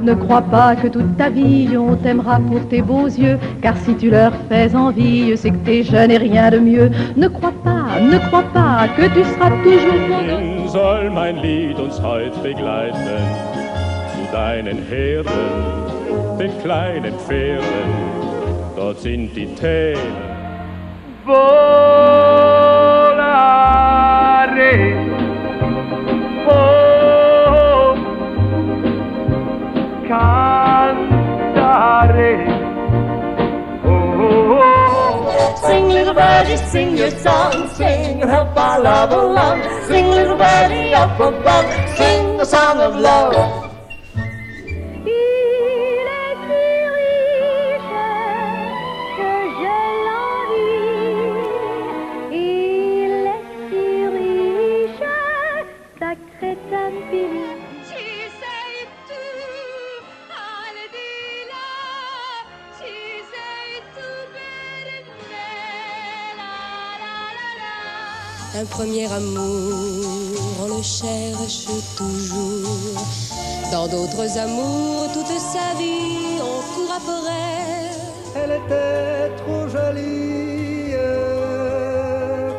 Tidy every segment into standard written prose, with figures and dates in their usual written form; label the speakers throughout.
Speaker 1: Ne crois pas que toute ta vie on t'aimera pour tes beaux yeux, car si tu leur fais envie, c'est que t'es jeune et rien de mieux. Ne crois pas que tu seras toujours
Speaker 2: Wohin soll mein Lied uns heut begleiten? Zu deinen Herden, den kleinen Pferden, dort sind die Täler.
Speaker 3: Volare, oh, cantare, oh.
Speaker 4: Sing, little birdie, sing your song, sing and help our love along. Sing, little birdie, up above, sing the song of love.
Speaker 1: Il est si riche que j'ai l'envie. Il est si riche, sacré infini.
Speaker 5: Tu sais tout, allez dis-le. Tu sais tout, belle, la la la la.
Speaker 6: Un premier amour, on le cherche toujours. Dans d'autres amours, toute sa vie, on court après.
Speaker 7: Elle était trop jolie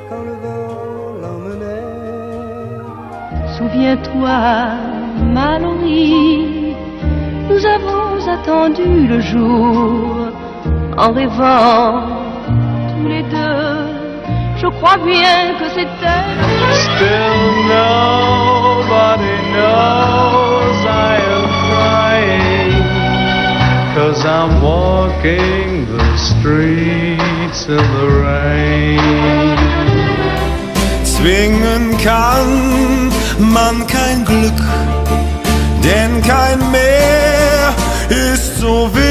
Speaker 7: quand le vent l'emmenait.
Speaker 1: Souviens-toi, Mallory, nous avons attendu le jour en rêvant tous les deux. Je crois bien que c'était.
Speaker 3: Still nobody knows I am crying, 'cause I'm walking the streets in the rain.
Speaker 8: Zwingen kann man kein Glück, denn kein Meer ist so wild